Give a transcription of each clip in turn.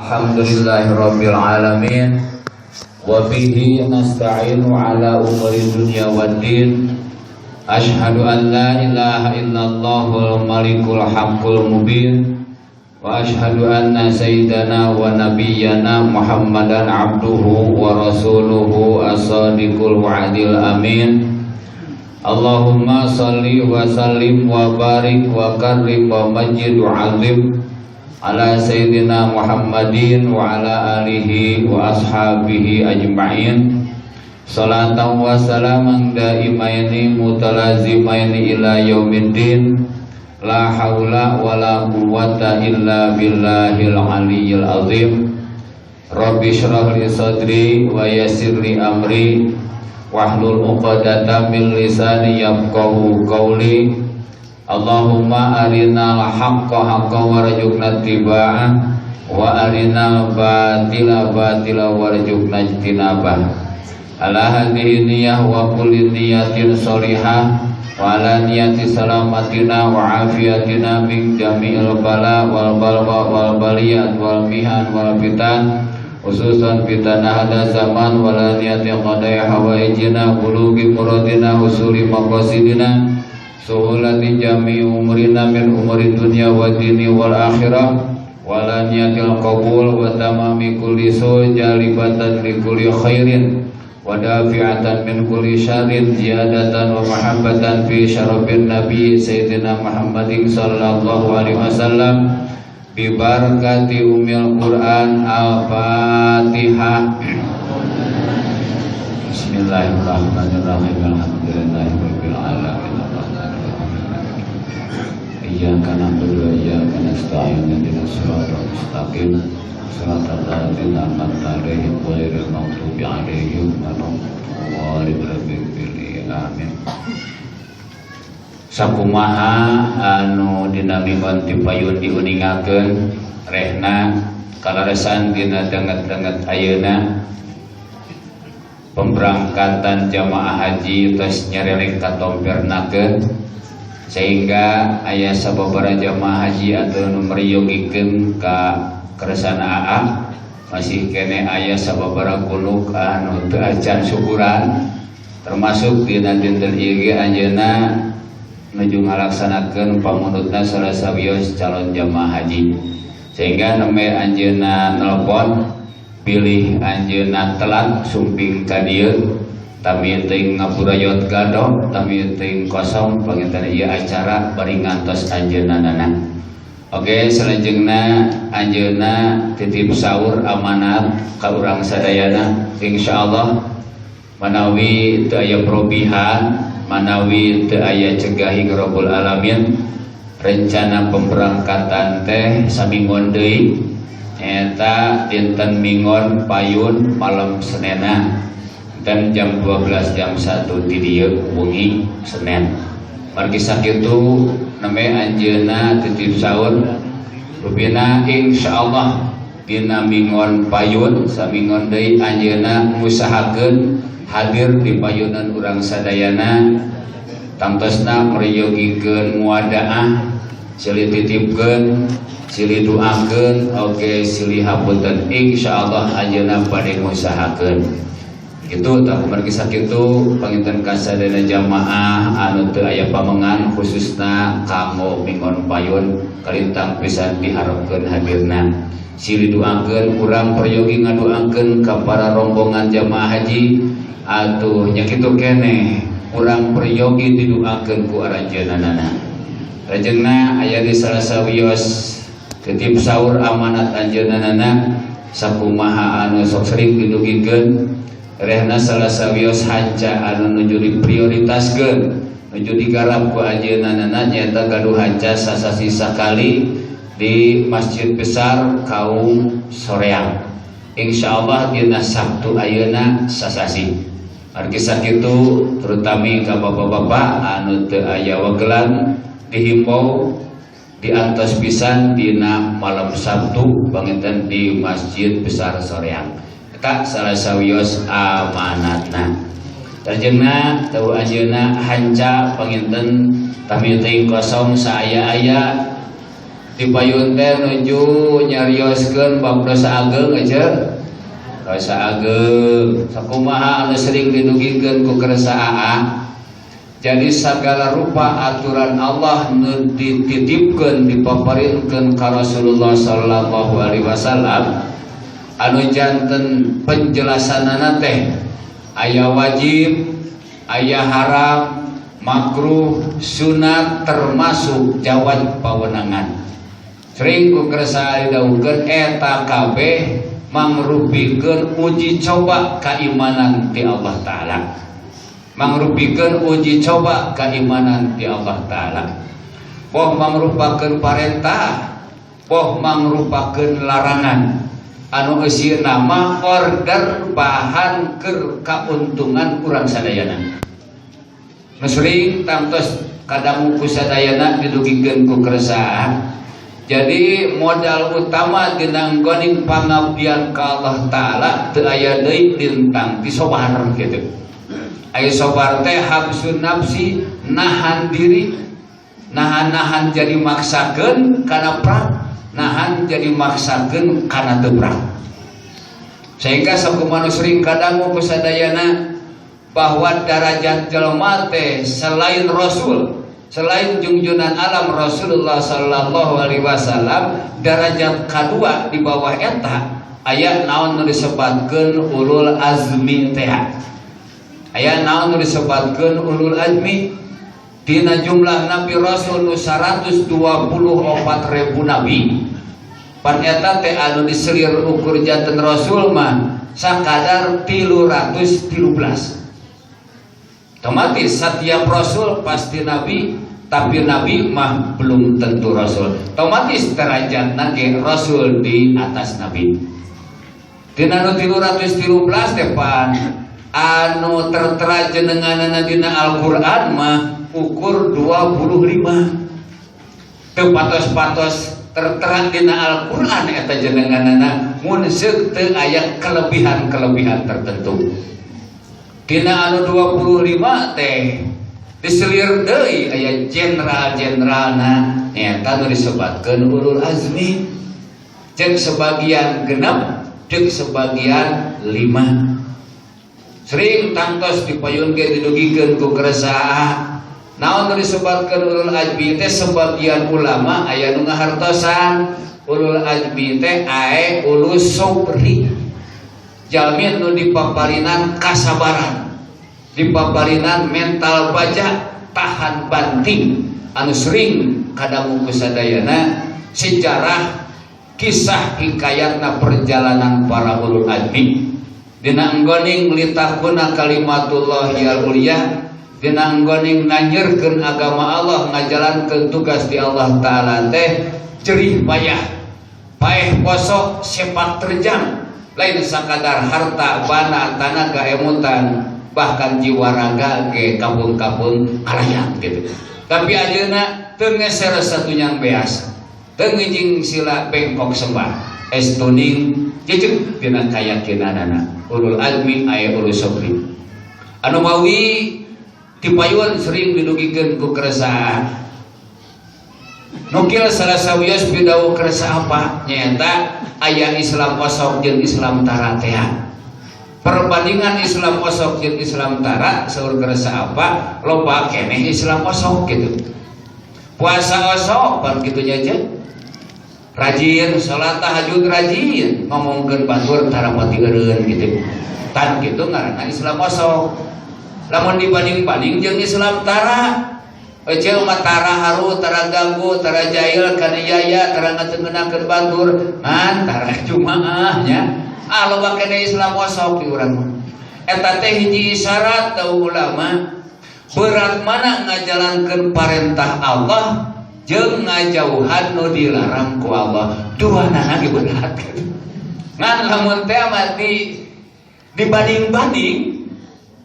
Alhamdulillahirabbil alamin wa bihi nasta'inu ala umuri dunya waddin. Asyhadu an la ilaha illallahul malikul haqqul mubin wa asyhadu anna sayyidana wa nabiyyana Muhammadan abduhu wa rasuluhu as-sadiqul wa'dil amin. Allahumma salli wa sallim wa barik wa karrim wa majid wa azim ala sayyidina Muhammadin wa ala alihi wa ashabihi ajma'in. Salatan wa salaman daimaini mutalazimaini ila yaumiddin. La haula wa la quwwata illa billahil aliyyil azim. Rabbi shrah li sadri wa yassir li amri wahlul 'uqdatam min lisani yafqahu qawli. Allahumma arinal haqqa haqqan warzuqna ittiba'ah wa arinal batila batila warzuqna ijtinabah. Ala hadhihi niyyah wa kulli niyatin sholihah wa ala niyati salamatina wa afiyatina min jami'il bala wal balwa wal baliyat wal mihan wal fitan, khususan fitan hada zaman wa la niyati qadai hawaijina bulugi muradina husuli maqasidina suhulati jami umrina min umri dunya wa dini wal akhirah wa la niyatil qabul wa tamami kulli jalibatan li kulli khairin wa dafi'atan min kulli syarrin ziyadatan wa mahabbatan fi syarafin nabi sayyidina Muhammadin sallallahu alaihi wasallam bi barakati umil Quran al-Fatihah. Bismillahirrahmanirrahim. Alhamdulillahirabbil alamin. Iyyaka na'budu wa iyyaka nasta'in ihdinas siratal mustaqim siratal ladzina an'amta 'alaihim ghairil maghdubi 'alaihim waladdallin. Amin. Sakumaha anu dina mimon dipayun diuningakeun rehna kalaresan dina denget-denget ayeuna pemberangkatan jamaah haji tos nyerelek katompernakeun sehingga aya sababaraha jamaah haji atuh nu meriyogikeun ka keresana AA masih kene aya sababaraha kunuk anu teu acan syukuran termasuk dina dinten ieu ge anjeunna nuju ngalaksanakeun pamunutna sarasawios calon jamaah haji sehingga neme anjeunna nelpon pilih anjeunna telat sumping ka dieu tami teuing ngapurayot gado tami teuing kosong panginten ieu acara bari ngantos anjeunna nana. Oke, salajengna anjeunna titip saur amanat ka urang sadayana insyaallah manawi teu aya probihan manawi teu aya cegahi Rabbul alamin rencana pemberangkatan teh saminggon deui eta dinten mingon payun malam Senena dan jam 12 jam 1 di dieu wengi Senin. Margi sakitu neme anjeunna titip saur rupina insyaallah dina mingon payun samingon deui anjeunna ngusahakeun hadir di payunan urang sadayana tangtosna meriyogikeun muadaah silih titipkeun silih doakeun oge silih hapunten insyaallah anjeunna bade ngusahakeun. Itu tah margi sakitu panginten kasadayana jamaah anu teu aya pamengan khususna kanggo mingon payun kalintang pisan diharepkeun hadirna silih doakeun urang peryogi ngadoakeun ka para rombongan jamaah haji atuh nya kitu keneh urang peryogi didoakeun ku aranjeunana. Rajengna aya di sarasawios titip saur amanat anjeunana sakumaha anu sok sering didugikeun rehna salasawios hanca anu nuju diprioritaskeun nuju digarap ku anjeunana nyaeta gaduh hanca sasasi sakali di Masjid Besar Kaum Soreang insyaallah dina Sabtu ayeuna sasasi. Margi sakitu terutami ka bapak-bapak anu teu aya wagelan dihimbau diantos pisan dina malam Sabtu panginten di Masjid Besar Soreang. Eta salasawios amanatna. Terjengna tahu anjeunna hanca panginten tami teuing kosong saaya-aya dipayun teh nuju nyarioskeun bab dosa ageng aja. Dosa ageng sakumaha anu sering didugikeun ku kersa AA. Jadi segala rupa aturan Allah nu dititipkeun dipaparinkeun ka Rasulullah sallallahu alaihi wasallam anu janten penjelasanana teh aya wajib, aya haram, makruh, sunat termasuk jawab pawenangan. Sering ku kersa didawukeun eta kabeh mangrupikeun uji coba keimanan ti Allah taala. Mangrupikeun uji coba keimanan ti Allah taala. Boh mangrupakeun parentah, boh mangrupakeun larangan. Anu eusieuna mah order bahan keur kauntungan urang sadayana. Nu sering tangtos kadangu ku sadayana didugikeun ku keresahan. Jadi modal utama dina nggoning pangabdian ka Allah taala teu aya deui lintang ti sobar kitu. Aya sobar teh habsun nafsi, nahan diri, nahan jadi maksakeun kana prak, nahan jadi maksakeun kana teu prak. Sehingga sakumaha sering kadangu ku sadayana bahwa derajat jelema teh selain Rasul, selain junjunan alam Rasulullah sallallahu alaihi wasallam, derajat kedua di bawah eta aya naon nu disebutkeun ulul azmi teh. Aya naon nu disebutkeun ulul azmi dina jumlah nabi rasul nu 124.000 nabi. Pan eta teh anu diselir ukur janten rasul mah sakadar 313. Otomatis setiap rasul pasti nabi, tapi nabi mah belum tentu rasul. Otomatis derajatna ge rasul di atas nabi. Dina nu 313 teh pan anu tertera jenenganana dina Al-Qur'an mah ukur 25. Teu patos-patos tertera dina Al-Qur'an eta jenenganana mun seuk teu aya kelebihan-kelebihan tertentu. Dina anu 25 teh diselir deui aya jenderal-jenderalna eta nu disebutkeun ulul azmi. Jeung sebagian genep, jeung sebagian 5. Sering tangtos dipayun ge didugikeun ku keresahan. Naon nu disebutkeun ulul azmi teh sebagian ulama aya nu ngahartosan ulul azmi teh ae ulus sobri. Jalmi nu dipaparinan kasabaran, dipaparinan mental baja, tahan banting. Anu sering kadangu ku sadayana sejarah kisah hikayatna perjalanan para ulul azmi. Dina nggoning litahuna kalimatullahi al-ulya, dina nggoning nanyeurkeun agama Allah, ngajalankeun tugas di Allah taala teh jerih payah, paeh poso, sepak terjang, lain sakadar harta, bana, tanaga, emutan, bahkan jiwa raga ge kabung-kabung kalayan gitu. Tapi ajeuna teu ngeser satunya beas, teu ngijing sila bengkok sembah, estuning jejeg dina kayakinanana. Ulul azmi aya ulul sobri. Anu mawi dipayun sering didugikeun ku keresahan. Nukil salah sawios pidawu keresa apa? Nyata aya Islam kosok jeung Islam tara teh. Perbandingan Islam kosok jeung Islam tara saur keresa apa? Loba keneh Islam kosok gitu. Puasa kosok pan kitu nya je. Rajin salat tahajud, rajin ngomongkeun batur tara pati eureun gitu. Tan kitu ngaranna Islam kosok. Lamun dibanding-banding jeung Islam tara, eceul mah tara haru, tara ganggu, tara jahil, kana yaya, tara ngateungeunakeun batur, ngan tara jumaah nya. Ah loba keneh Islam kosok di urang mah. Eta teh hiji isyarat tau ulama berat mana ngajalankeun parentah Allah jeung ngajauhan nu dilarang ku Allah. Duanana ge berat. Ngan lamun teh mati dibanding-banding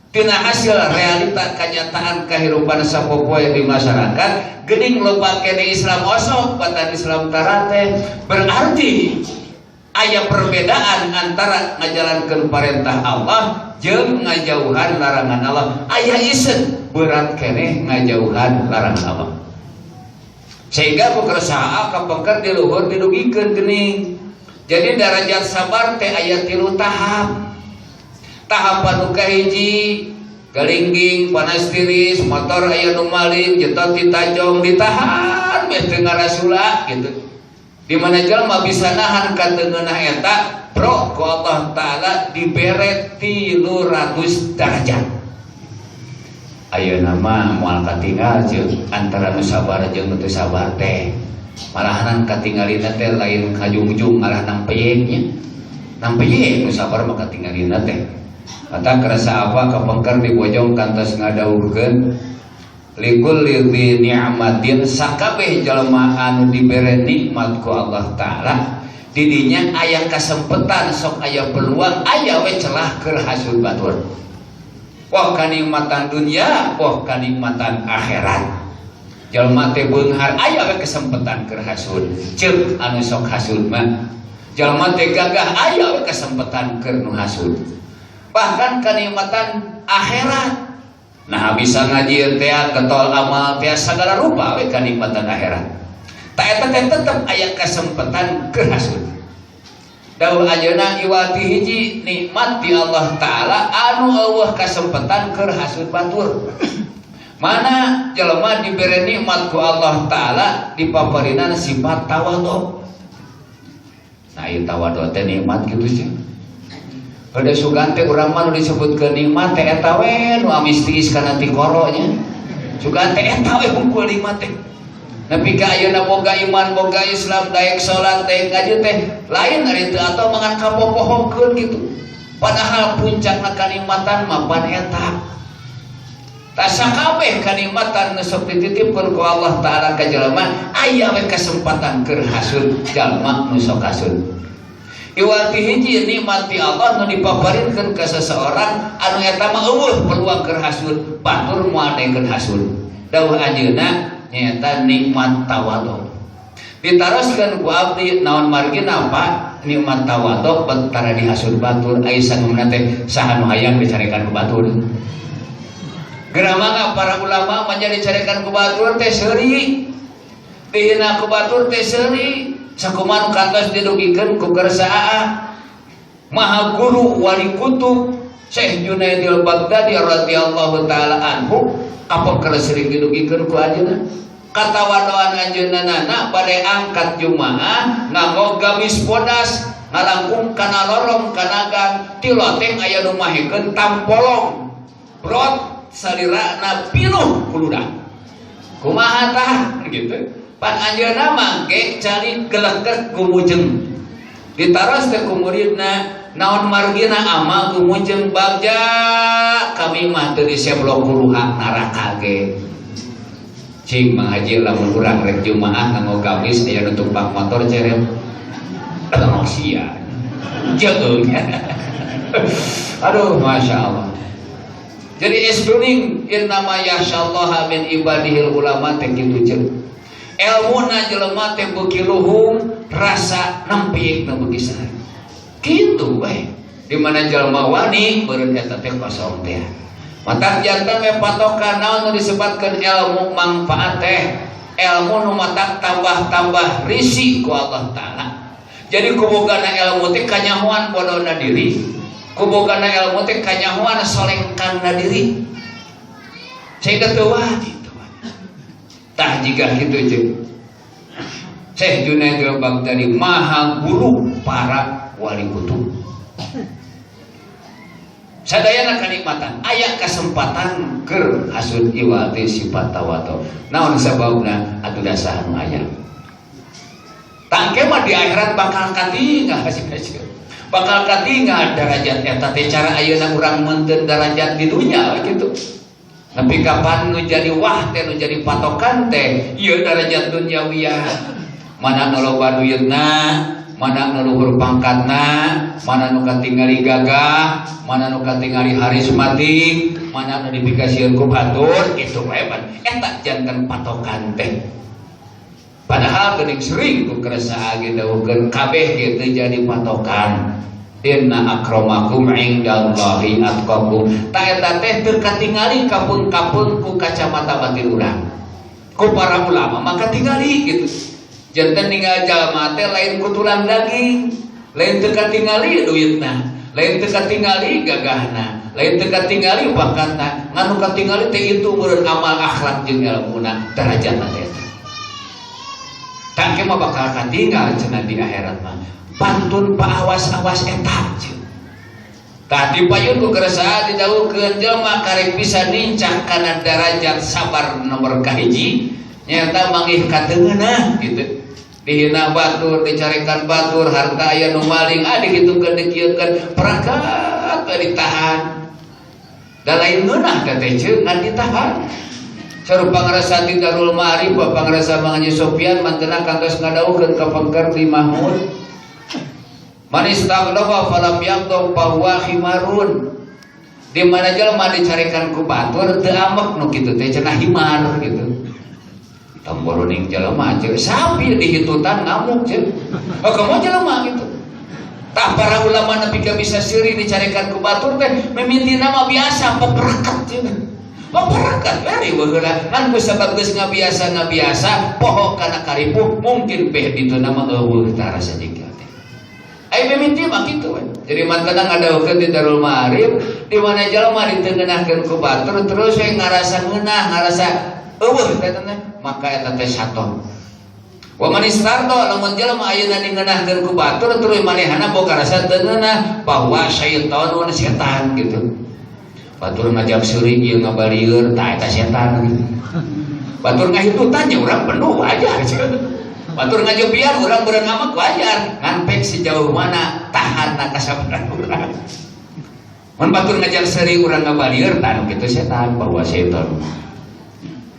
tina hasil realita kenyataan kehidupan sapopoe di masyarakat geuning loba keneh Islam osok batan Islam tara teh berarti aya perbedaan antara ngajalankeun parentah Allah jeung ngajauhan larangan Allah. Aya iseun berat keneh ngajauhan larangan Allah. sehingga kukersaa kapengker di luhur didugikeun geuning. Jadi derajat sabar teh aya 3 tahap. Tahapan nu kahiji galingging panas tiris motor aya nu malin jetot ditajong ditahan we teu ngarasula gitu. Di mana jalma bisa nahan ka teu ngeunah eta pro ku Allah taala dibere 300 derajat. Ayeuna mah moal katinggal jeung antara nu sabar jeung nu teu sabar teh. Malahan katinggalina teh lain kajungjung malah nampeyengnya. Nampeyeng nu sabar mah katinggalina teh. Kata kerasa apa kapengker di bojong kantos ngadawuhkeun likul li ni'matin sakabeh jalma anu dibere nikmat ku Allah taala didinya aya kasempetan sok aya peluang aya we celah keur hasud batur. Wah kanikmatan dunia, wah kanikmatan akhirat. Jalma teh beunghar aya we kesempatan keur hasud. Ceuk anu sok hasud mah jalma teh gagah aya we kesempatan keur nu hasud. Bahkan kenikmatan akhirat. Nah bisa ngaji teh ketol amal teh sagala rupa we kenikmatan akhirat. Ta eta teh tetep aya kesempatan keur hasud. Dawuh ajeuna iwati hiji nikmat di Allah taala anu eueuh kesempatan keur hasud batur. Mana jelema dibere nikmat ku Allah taala dipaparinan sifat tawadhu. Nah ieu tawadhu teh nikmat kitu cenah. Pada sugan teh urang mah nu disebutkeun nikmat teh eta we nu amistis kana ti koronya. Sugan teh eta we hungkul nikmat teh. Nepi ka ayeuna boga iman, boga Islam, daek salat, daek ngaji teh lain ari teu atuh mangan kapopohokeun kitu. Padahal puncakna kanikmatan mah pan eta. Ta sakabeh kanikmatan nu sok dititipkeun ku Allah taala ka jalma aya we kesempatan keur hasud jalma nu sok hasud. Iwati hiji nikmat ti Allah nu dipaparinkeun ka seseorang anu eta mah eueuh peluang keur hasud batur moal daekeun hasud. Dawuh ajeuna nyaeta nikmat tawadhu. Ditaroskeun ku abdi naon margina Pak nikmat tawadhu betara dihasud batur aya sanungna teh saha nu hayang dicarekan ku batur. Geura para ulama menjadi dicarekan ku batur teh seuri. Dihina ku batur teh seuri. Sakuman kantos didugikeun ku kersaa Maha Guru Wali Kutub Syekh Junaidil Baghdadi radhiyallahu taala anhu apa keur sering didugikeun ku ajeuna katawadoan anjeunna bade angkat jumaah nganggo gamis bodas ngalangkung kana lorong kana gang ti loteng aya nu mahikeun tampolong brot salirana pinuh ku ludah kumaha tah gitu. Pan anjeunna mangke cari geleget gumujeng ditaros teh ku muridna naon margina amal gumujeng bagja kami mah teu diseblok huluhak neraka ge cing Mang Haji lamun urang rek jumaah nganggo gamis aya nu tumpak motor cerem tong sia jeung aduh masyaallah. Jadi isduning innama yahsyallaha min ibadihil ulama teh kitu ceuk. Elmuna jelema teh beuki luhung rasa nempik na beuki saha kitu we di mana jelema wani beureun eta teh kosong teh matak janten we patokan naon nu disebutkeun ilmu manfaat teh ilmu nu matak tambah-tambah risi ku Allah taala. Jadi kubogana ilmu teh kanyahoan bodona diri, kubogana ilmu teh kanyahoan solengkanna diri sehingga teu wajib. Tah jika kitu jeung Syekh Junaidil Baghdadi Maha Guru para wali kutub. Sadayana kanikmatan aya kesempatan keur hasud iwati sifat tawadhu. Naon sababna atuh dasar nu aya. Tangke mah di akhirat bakal katinggal hasil-hasil. Bakal katinggal derajat eta teh cara ayeuna urang meunteun derajat di dunia kitu. Tapi kapan nu jadi wah teh nu jadi patokan teh ieu derajat duniawiyah mana nu loba duitna mana nu luhur pangkatna mana nu katingali gagah mana nu katingali harismatik mana nu dipikasieun ku batur kitu wae eta janten patokan teh. Padahal geuning sering ku kerasa dawuhkeun kabeh kitu jadi patokan. Inna akramakum indallahi atqakum. Ta eta teh teu katingali kapun-kapun ku kacamata batin urang. ku para ulama maka tinggali gitu. Jantan tinggal jalma teh lain ku tulang daging, lain teu katingali duitna, lain teu katingali gagahna, lain teu katingali bakatna, nganu katingali teh itu meureun amal akhlak jeung ilmuna darajatna teh. Tangke mah bakal katinggal cenah di akhirat mah. Pantun paawas-awas eta ceun. Tadi payun ku kerasa didawukeun jelema karek bisa nincak kana darajat sabar nomor kahiji nyata manggih kateungeunna gitu. Dihina batur, dicarikan batur, harta aya nu maling, dihitungkeun dikieulkeun perangkat ditahan. Da lain ngeunah teh ceuk ngan ditahan. Sarupa ngarasa di Darul Ma'arif Bapak ngarasa Mang Haji Sofyan mantenna kantos ngadawukeun ka Pengker di Mahmud. Man istaghdaba falam yaqdab fa huwa khimarun. Di mana jelema dicarikan ku batur teu amek nu kitu teh cenah himar gitu. Tamboroning jelema ceuk sapi dihitutan ngamuk ceuk. Kamu jelema gitu. Tah para ulama nepi ka bisa seueur dicarikan ku batur teh mimiti nama biasa peperakat ceuk. Peperakat bari baheula kan ku sabab geus ngabiasa poho kana karipuh mungkin beh ditu nama eueuh tara sajikeun teh. Ai mimiti mah kitu we. Jadi mantana ngadawukeun di Darul Ma'arif di mana jelema ditengenahkeun ku batur terus we ngarasa ngeunah ngarasa eueuh teh maka eta teh saton. Wa man istardo lamun jelema ayeuna dingeunahkeun ku batur terus manehna boga rasa teu ngeunah bahwa syaitonun setan gitu. Batur ngajak seuring ieu ngabalieur tah eta setan gitu. Batur ngahitutan nya urang penuh wajar. Batur ngajepian urang beureun amak wajar. Ngan pek sejauh mana tahanna kasabaran urang. Mun batur ngajak seuring urang ngabalieur tah nu kitu setan bahwa setan.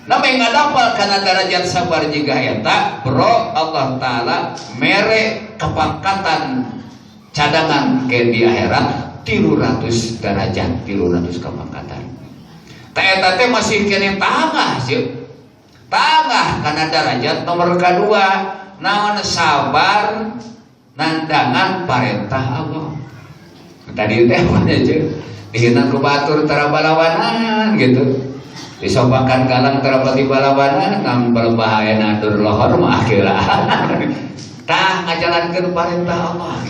Nami ngadapal karena derajat sabar jiga eta bro Allah Ta'ala mere kepangkatan cadangan ke di akhirat 300 derajat 300 kepangkatan. Ta eta teh masih kene tangah sih. Tangah karena derajat nomor kedua naon sabar nandangan parentah Allah. Tadi teh mana je dihina ku batur tara balawanan gitu. Disobakan galang terapati balawana nampal bahaya nadur lohor mah akhirat. Tah ngajalankeun parentah Allah.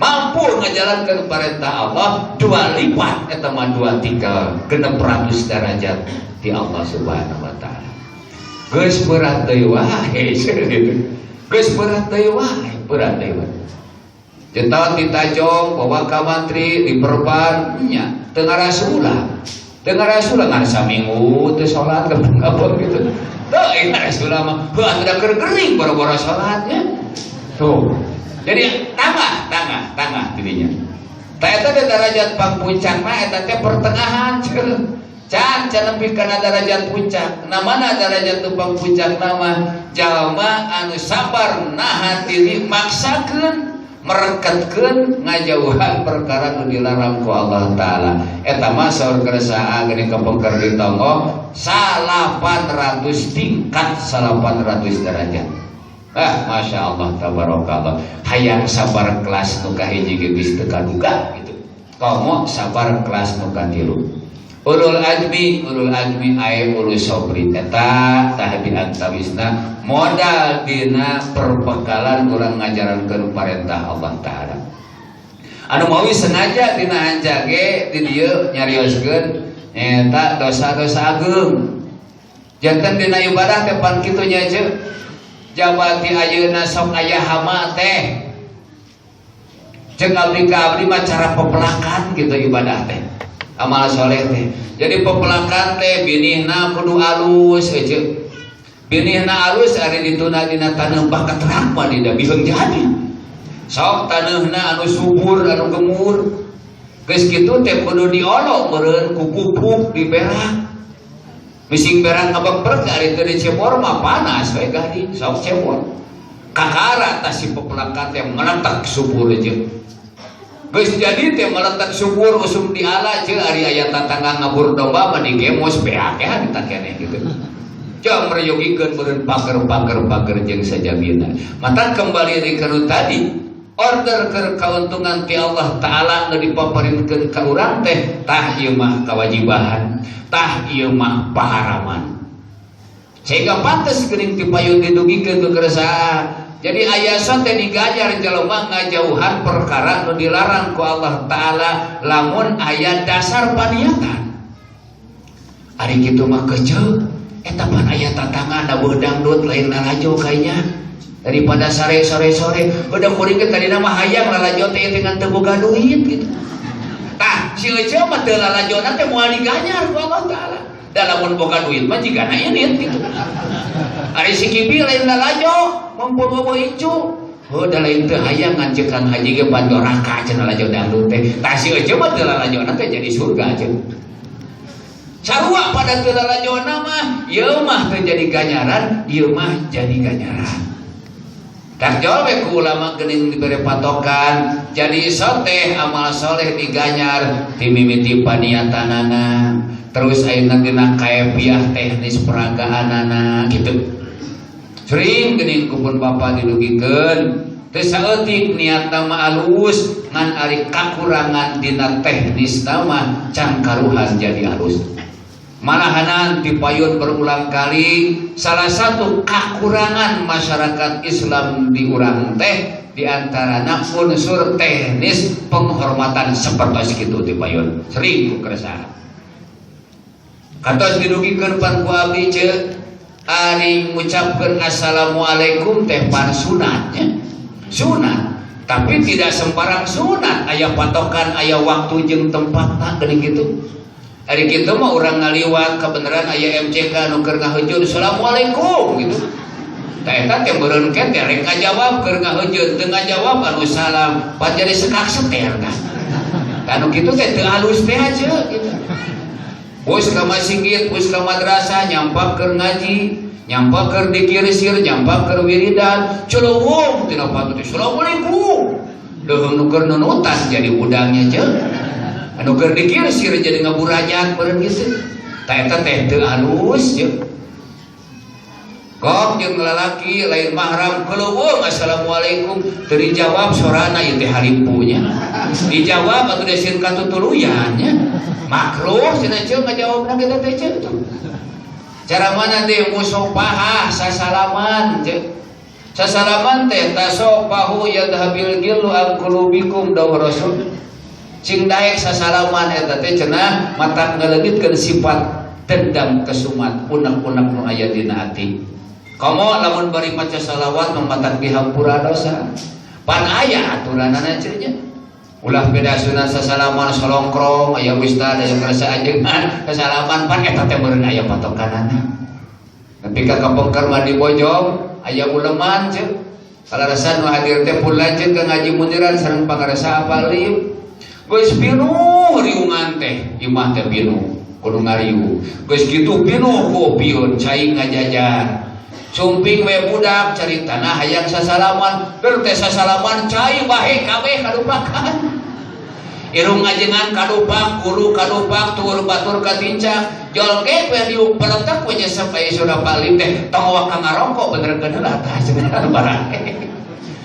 Mampu ngajalankeun parentah Allah 2 lipat eta mah 2 3 600 derajat di Allah Subhanahu wa taala. Geus berat deui wae gitu. Geus berat deui wae, berat deui wae. Jentawan ditajong bawa ka mantri diperban nya teu ngarasula. Dengar Rasulullah ngan saminggu teu salat apa gitu. Teu eta Rasulullah mah heuh teu keur-gering boro-boro salatnya. Tuh. Jadi tangah dirinya. Ta eta teh derajat pangpuncakna eta teh pertengahan ceul. Can nepi kana derajat puncak. Namana derajat teu pangpuncakna mah jalma anu sabar nahan diri maksakeun merekatkeun ngajauhan perkara nu dilarang ku Allah Ta'ala. Eta mah saur kerasa geuning kapengker di tonggo 800 tingkat 800 derajat. Masya Allah tabarakallah. Hayang sabar kelas nu kahiji ge geus teu kaduga gitu. Komo sabar kelas nu katilu. Ulul azmi aya ulul sobri eta tah di antawisna modal dina perbekalan urang ngajarankeun parentah Allah Ta'ala. Anu mawi sengaja dina hanjage di dieu nyarioskeun eta dosa-dosa ageung. Janten dina ibadah teh pan kitu nya ceuk. Jabati ayeuna sok aya hama teh. Ceuk abdi ka abdi mah cara pepelakan gitu ibadah teh. Amal soleh teh. Jadi pepelakan teh binihna kudu alus ceuk. Binihna alus ari dituna dina taneuh bakat rahma dina biheung jadi. Sok taneuhna anu subur anu gemur. Geus kitu teh kudu diolok meureun ku pupuk diberak. Mising berak ngabek ari teu dicebor mah panas we gari sok cebor. Kakara tah si pepelakan teh meletak subur ceuk. Geus jadi teh meletak subur usum diala ceuk ari aya tatangga ngabur domba mah digemos beak ya kita keneh gitu. Jang mereyogikeun meureun pager-pager jeung sajabina. Mata kembali di kana tadi order ke kauntungan ti Allah Ta'ala nu dipaparinkeun ka urang teh tah ieu mah kawajiban, tah ieu mah paharaman. sehingga pantas geuning dipayun didugikeun ku keresahan. Jadi aya teh digajar jelema ngajauhan perkara nu dilarang ku Allah taala lamun aya dasar paniatan. Ari kitu mah keceu eta pan aya tatangan abeuh dangdut lain lalajo kayaknya daripada sore udah kuring ke tadi nama hayang lalajo teh dengan teu boga duit gitu. Tah si eceu mah teu lalajona teh moal diganyar ku Allah taala. Da lamun boga duit mah jigana ieu gitu. Ari si kibi lain lalajo mumpul bobo icu. Da lain teu hayang ngancekan haji ge bandoraka cenah lalajo dangdut teh. Tah si eceu mah teu lalajona teh jadi surga cenah. Sarua pada teu lalajona mah ieu mah teu jadi ganjaran, ieu mah jadi ganjaran. Tak jauh ku ulama geuning diberi patokan jadi soteh amal soleh diganyar dimimiti paniatanana terus ayeuna geuna kaepiah teknis peragaanana gitu. Sering geuning kupun bapa dilugikeun teu saeutik niatna mah alus ngan ari kakurangan dina teknisna mah can karuhan jadi alus. Malahanan dipayun berulang kali salah satu kekurangan masyarakat Islam di urang teh diantaranya unsur teknis penghormatan seperti itu dipayun sering keresahan. Katos didugikeun pan ku abdi ceuk ari ngucapkeun assalamualaikum teh pan sunatnya sunat tapi tidak sembarang sunat aya patokan aya waktu jeung tempatna geuning kitu. Hari kita mah orang ngaliwat kebenaran aya MCK nu keur ngahejeun assalamualaikum gitu. Tah eta teh beureun ke teh rek ngajawab keur ngahejeun teu ngajawab anu salam pan jadi sekak seter kan. Anu kitu teh teu alus teh aja gitu. Bos ka masjid, bos ka madrasah nyampak keur ngaji, nyampak keur dikirisir, nyampak keur wiridan, celowong tina patut assalamualaikum. Deung nu keur nunutan jadi udangnya je. Anu keur dikirsir jadi ngaburajat beureun kitu. Tah eta teh teu alus je. Kok jeung lalaki lain mahram keleuweung assalamualaikum teu dijawab sorana ieu teh harimpunya. Dijawab atuh desin katutuluyan nya. Makruh cenah ceuk ngajawabna kitu teh ceuk tuh. Cara mana teh musafahah sasalaman ceuk. Sasalaman teh tasofahu yadhabil gillu an qulubikum daw rasul. Cing daek sasalaman eta teh cenah matak ngaleungitkeun sifat dendam kesumat unek-unek nu aya dina ati. Komo lamun bari maca salawat nu matak dihampura dosa. Pan aya aturanana cenah. Ulah beda sunat sasalaman solongkrong aya ustad aya karasa ajengan sasalaman pan eta teh meureun aya patokanana. Tapi ka kapengker mandi bojong aya uleman ceuk. Kalarasan nu hadir teh pun lanceuk ka ngaji muniran sareng pangarasa apal liuk. Geus pinuh riungan teh imah teh pinuh kudu ngariu geus kitu pinuh ku opieun cai ngajajar sumping we budak caritana hayang sasalaman keur teh sasalaman cai bahe kabeh kadupakan irung ngajengan kadupak guru kadupak tur batur katincak jolke we riuk peletak we nya sampai surah paling teh tong wak ngarongko bener keuneulah tah cenah barang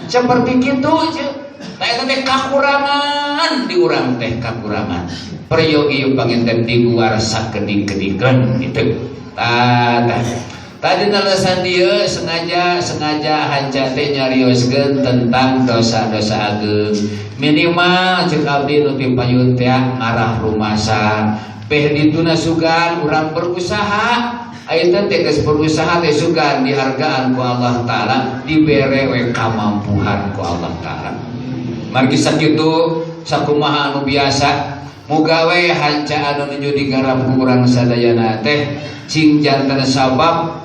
seperti kitu ceuk. Nah itu teh kakurangan di urang teh kakurangan. Peryogi panginten di luar sakedik-kedikeun gitu. Tadi nalasan dia sengaja hanca teh nyarioskeun tentang dosa-dosa ageung. Minimal ceuk abdi nu pipayun teh ngarah rumasa. Beh dituna sugan urang berusaha. Ayeuna teh geus berusaha teh sugan dihargaan ku Allah taala, dibere we kamampuhan ku Allah taala. Margi sakitu sakumaha anu biasa muga we hanca anu nuju digarap ku urang sadayana teh cing janten sabab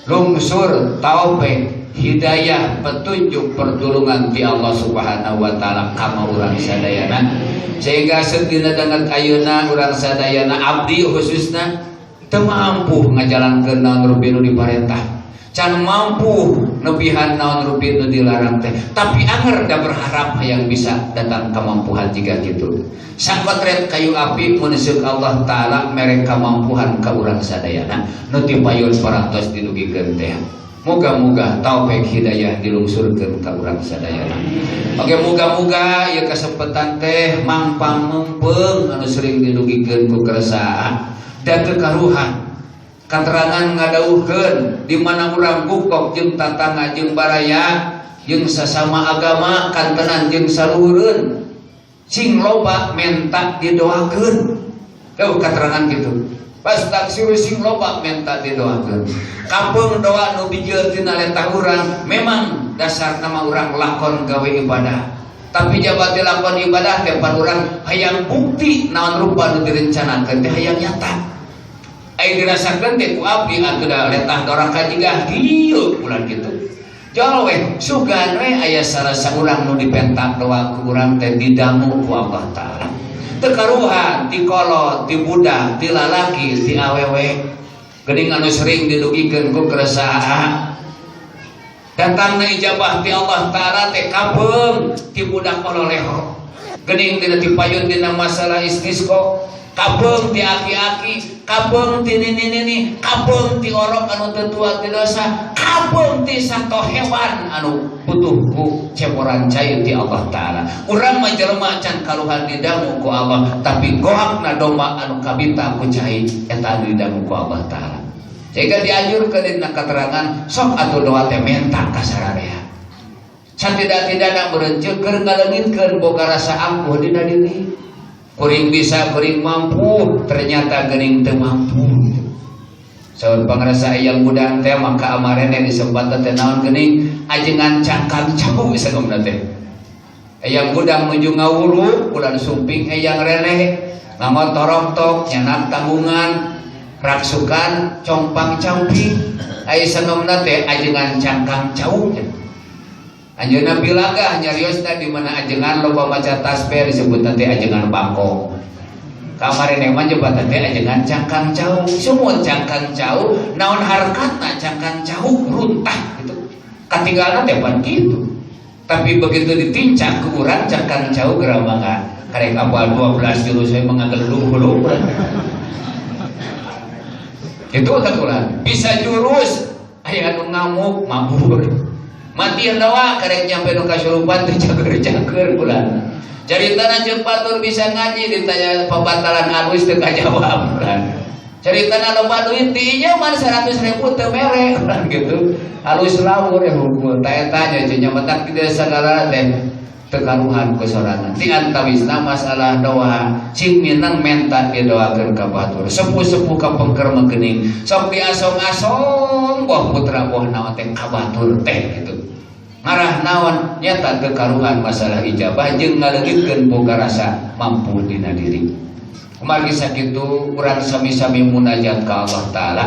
lungsur taufik hidayah petunjuk pertolongan ti Allah Subhanahu wa taala ka urang sadayana sehingga sedina dangat ayeuna urang sadayana abdi khususna teu mampu ngajalankeun naon rupi nu diparentah can mampu nepihan naon rupi nu dilarang teh tapi anger da berharap yang bisa datang kemampuan jika gitu sangkotret kayu api muneuskeun Allah taala merek kamampuhan ka urang sadayana nu dipayun parantos dilugikeun teh muga-muga taufik hidayah dilungsurkeun ka urang sadayana oge muga-muga ieu kasempatan teh mangpang meupeung anu sering dilugikeun ku keresahan dan kekaruhan katerangan ngadauhkeun di mana urang bukok jeung tatangga jeung baraya jeung sasama agama kantenan jeung saluhureun sing loba menta didoakeun. Katerangan gitu. Pas taksiru sing loba menta didoakeun. Kampung doa nu bijil tina letah urang memang dasar nama urang lakon gawe ibadah. Tapi jabat dilakon ibadah depan urang hayang bukti naon rupa nu direncanakeun teh hayang nyata. Ai dirasakeun teh ku abdi atuh da letah dorang kajigah kieu bulan kitu. Jol we sugan we aya sarasa urang nu dipentak doa ku urang teh didangu ku Allah Taala. Teu karuhan ti kolot, ti budak, ti lalaki, ti awewe. Geuning anu sering didugikeun ku keresahan. Datangna ijabah ti Allah Taala teh kabeung ti budak ololeho. Geuning dina ti payun dina masalah istisqa, kabeung ti aki-aki, kabeung ti nini-nini, kabeung ti orok anu teu tua ti dosa, kabeung ti sato hewan anu butuh ku ceporan cai ti Allah Taala. Urang mah jelema can kaluhan didangu ku Allah, tapi goakna domba anu kabita ku cai eta anu didangu ku Allah Taala. Sehingga dianjurkeun dina keterangan sok atuh doa teh menta ka sararea. Satidak-tidakna bereunceuk keur ngaleungitkeun boga rasa ampuh dina diri. Kuring bisa, kuring mampu, ternyata geuning teu mampu. Saur pangrasa yang budang teh maka amarene disebut teh naon geuning ajengan cangkang cabu sageumna teh. Yang budang menuju ngawuru ulah sumping yang rene ngamotorok nyanak tanggungan raksukan compang camping aya sageumna teh ajengan cangkang cau. Anjeunna bilagah nyariosna di mana ajengan loba maca tasbih disebut teh ajengan bangkong. Kamarene mah jebatan teh ajengan cangkang cau. Sumun cangkang cau naon harkatna cangkang cau runtah gitu. Katinggalna teh pan kitu. Tapi begitu ditincak ku urang cangkang cau geura mangga karek apal 12 jurus we mangagelung-gelung. Itu katulan bisa jurus aya anu ngamuk mabur. Mati doa karek nyampe nu kasurupan teh cager-cager bulan. Caritana jeung batur bisa ngaji ditanya pembatalan alus teu kajawab bulan. Caritana loba duit di ieu mah 100.000 teu mere bulan gitu. Alus lawur ya hukum ta nya cenah metak di sagala teh teu karuhan ku sorangan. Ti antawisna masalah doa sing minang menta didoakeun ka batur. Sepuh-sepuh kapengker geuning sok diasong-asong boh putra boh naon teh ka batur teh gitu. Ngarah naon nyata kekaruhan masalah ijabah jeung ngaleungitkeun boga rasa mampu dina diri. Kumargi sakitu urang sami-sami munajat ka Allah Taala.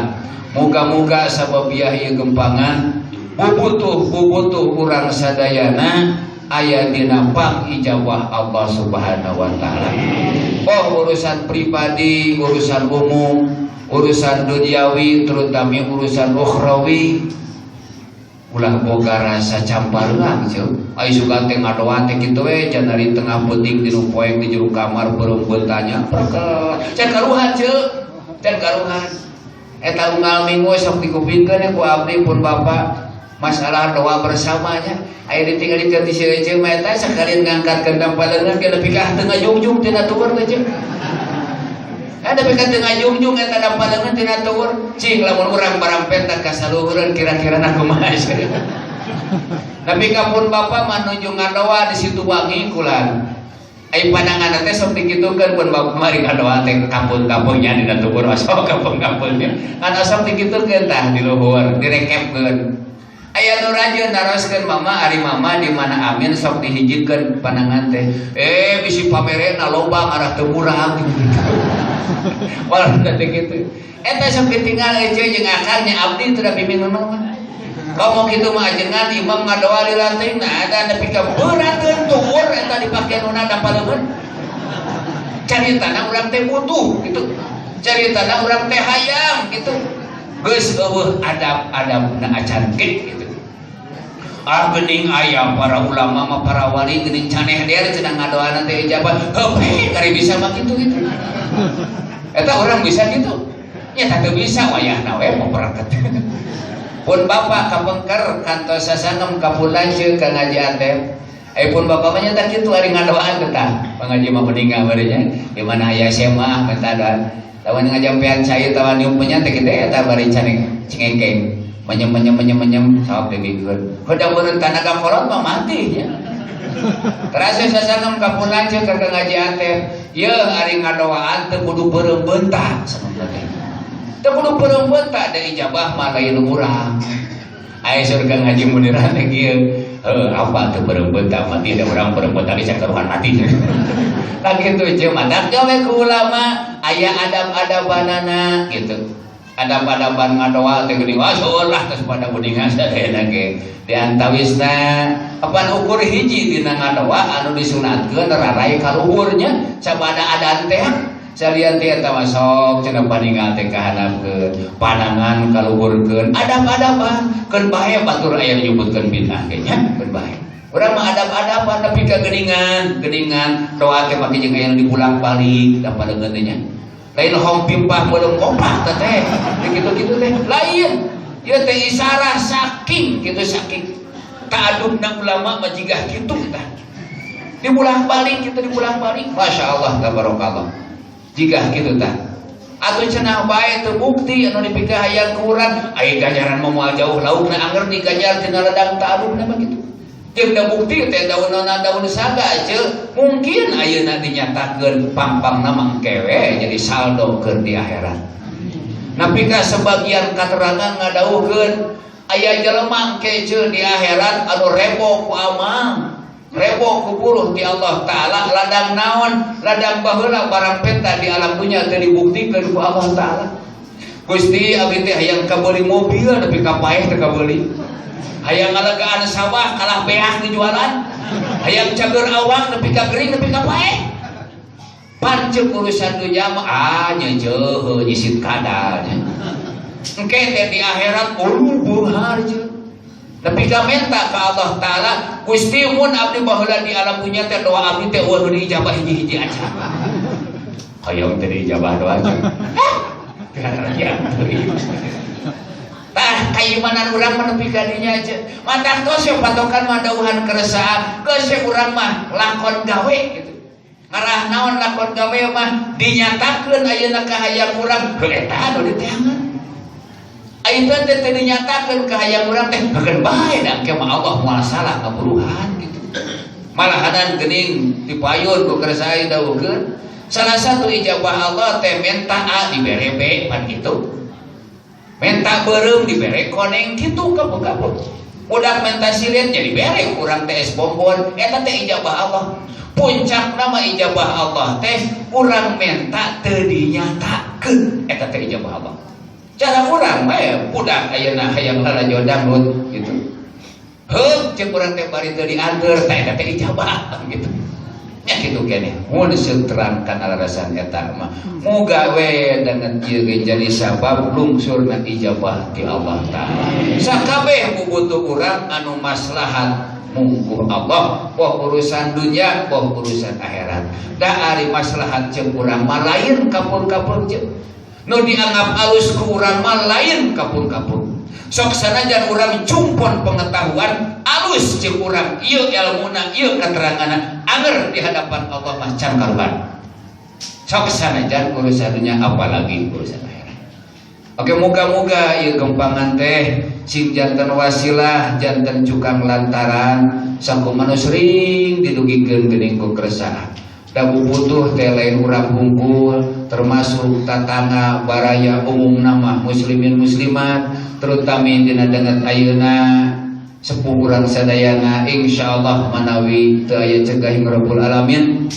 Muga-muga sababiah ieu gempangan bubutuh urang sadayana aya dina pang ijabah Allah Subhanahu wa Taala. Oh urusan pribadi, urusan umum, urusan duniawi, terutama urusan ukhrawi ulah boga rasa campareuang ceuk. Ai sugan teh ngadoa teh kitu we can ari tengah peuting dinu poek di jero kamar beureumbeuh tanya. Can karuhan ceuk. Can karuhan. Eta unggal minggu sok dikupingkeun ku abdi pun Bapak masalah doa bersamanya. Aya ditinggalikeun ti seueur mah eta sakalian ngangkatkeun dampaleungan ke nepi ka teu ngajungjung tina tuwur teh ceuk. Ada pika tengah jungjung eta dampalengan tina tuwur cing lamun urang barang pentak ka saluhureun kira-kira na kumaha. Tapi kapun Bapak mah nuju ngadoa di situ wangi kulan. Ai pandangan teh sok dikitukeun pun Bapak mari ngadoa teh kampung-kampungnya dina tuwur asal kampung-kampungnya. Kan asal dikitukeun tah di luhur direkepkeun. Aya nu rajin naroskeun mama ari mama di mana amin sok dihijikeun pandangan teh. Bisi pamerena loba ngarah teu murah gitu. Walau tadi gitu, eta sok ditinggal ece jeung akarnya abdi teu da bimbing mah. Kamu kitu mah ajengan imam ngadoa di lantai nah ada nepi ka beurakeun tuwur eta dipakeunna dampaleun. Caritana urang teh butuh gitu. Caritana urang teh hayang gitu. Geus eueuh adab-adabna acan gitu. Geuning aya para ulama mah para wali geuning caneh der cenah ngadoana teh ijabah. Heupe kari bisa mah kitu. Eta orang bisa gitu. Ya teu bisa wayahna we moperaket. Pun Bapak kapengker kantos sasanem kapulan sieun ka ngaji atep. Pun Bapak mah nyata kitu ari ngadoaan teh tah. Pangaji mah meninggal bari nya. Di mana aya semah minta doa. Lawan ngajampean saya tawan nyumpenya teh gede eta bari cengengkeng menyem sok dibikeun. Heuda beureun tanaga kolot mah mati nya. Terasa sasanem ka pulanceuk ka ngaji teh. Ye ari ngadoaan teu kudu beureum beuntak saneun teh. Teu kudu beureum beuntak da ijabah mah lain urang. Aya surga ngaji muniran teh kieu. Apa teu beureum beuntak mati da urang beureum beuntak bisa karuhan mati. Nah gitu jeung madak gawe ku ulama aya adab-adabanana gitu. Adab-adaban ngadoa teh geuning wasolah geus pada geuningan sadayana ge. Di antawisna apan ukur hiji dina ngadoa anu disunatkeun rarai kaluhurnya sabada adan teh. Salian teh eta masok cenah paningal teh kahanapkeun, panangan kaluhurkeun, adab-adaban keun bae batur aya nyebutkeun bid'ah ge nya, keun bae. Urang mah adab-adaban tapi ka geuningan doa teh make jeung aya dipulang-balik da padeungeun teh nya. Lain hong pimpah belum kompak teh gitu-gitu teh lain ieu teh isarah saking gitu saking ta'adubna ulama mah jigah kitu tah dipulang-balik Masya Allah tabarakallah jigah kitu tah atuh cenah bae teu bukti anu dipikir hayang kurang aya ganjaran moal jauh laukna anger digajar tina ledang ta'adubna mah kitu jeung da bukti teh daunna daun saga ceul mungkin ayeuna dinyatakeun pampangna mangkewe jadi saldo keur di akhirat. Napi ka sebagian katerangan ngadawuhkeun aya jelema engke ceul di akhirat anu rebo ku amal, rebo ku buruh di Allah taala ladang naon, ladang baheula barang peta di alam dunya teu dibuktikeun ku Allah taala. Gusti abdi teh hayang kabeuli mobil tapi kapaeh teu kabeuli. Hayang ngalegaan sawah kalah beah di jualan. Hayang cager awang nepi ka gering nepi ka paeh. Panceu urusan dunya mah nya jeuh nyisit kadal nya. Engke teh di akhirat beunghar jeung. Nepi ka menta ka Allah taala, Gusti mun abdi baheula di alam dunya teh doa abdi teh eueuh diijabah hiji-hiji aja. Hayang teh diijabah doa jeung. Tah kayumanan urang mah nepi ka dinya aja. Matak tos patokan mah dauhan keresahan, geus urang mah lakon gawe gitu. Ngarah naon lakon gawe mah dinyatakeun ayeuna ka hayang urang, heuh eta anu diteangan. Ayeuna teh dinyatakeun ka hayang urang teh geun bae da engke mah Allah moal salah ngaburuhan gitu. Malahan geuning dipayun ku keresahan dawuhkeun. Salah satu ijabah Allah teh menta A dibere B pan kitu. Menta beureum dibere koneng kitu kapok-kapok. Udah menta silet jadi bere kurang teh es bonbon eta teh ijabah Allah. Puncakna mah ijabah Allah teh urang menta teu dinyatakeun eta teh ijabah Allah. Cara urang mah budak ayeuna hayang lalajo dangdut gitu. Heuh ceuk urang teh bari teu dianteur teh eta teh ijabah gitu. Nya kitu keneh mun terangkan alarasan eta mah mugawe dengan ieu ge jadi sabab lungsurna ijabah ti Allah taala sakabeh bubutuh urang anu maslahat mungguh Allah poh urusan dunya poh urusan akhirat da ari maslahat ceuk urang mah lain kapur-kapur ceuk nu dianggap alus ku urang mah lain kapur-kapur sok sanajan urang cumpon pengetahuan alus jeung urang ieu ilmuna ieu kateranganna anger di hadapan Allah mah can karuban sok sanajan urusan dunya apalagi urusan akhirat. Oke muga-muga ieu gempangan teh sing janten wasilah janten cukang lantaran sakumaha sering didugikeun geuning ku keresahan da bubutuh teh lain urang hungkul termasuk tatangga baraya umum nama muslimin muslimat terutama dina dengan ayeuna sepuh urang sadayana insyaallah manawi teu aya cegah Rabbul Alamin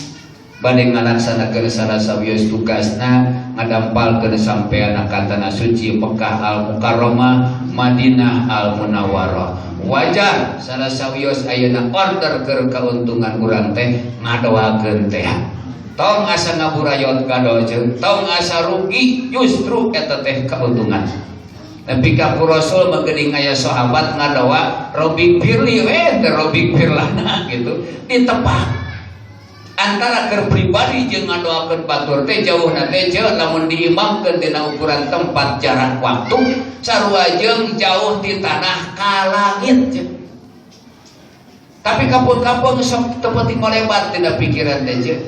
bade ngalaksanakeun sarasawios tugasna ngadampalkeun sampean ka tanah suci Mekah Al-Mukarramah Madinah Al-Munawwarah wajar sarasawios ayeuna order keur kauntungan urang teh ngadoakeun teh tong asa ngaburayot kadojeun tong asa rugi justru eta teh kauntungan. Tapi kaku Rasul menggeding aya sahabat ngadoa Robik Firli Robik Firlana gitu ditepak antara keur pribadi jeung ngadoakeun batur teh jauhna teh ceuk lamun diimamkeun dina ukuran tempat jarak waktu sarua jeung jauh di tanah ka langit ceuk. Tapi kapun-kapun sok teu penting malebat tina pikiran teh ceuk.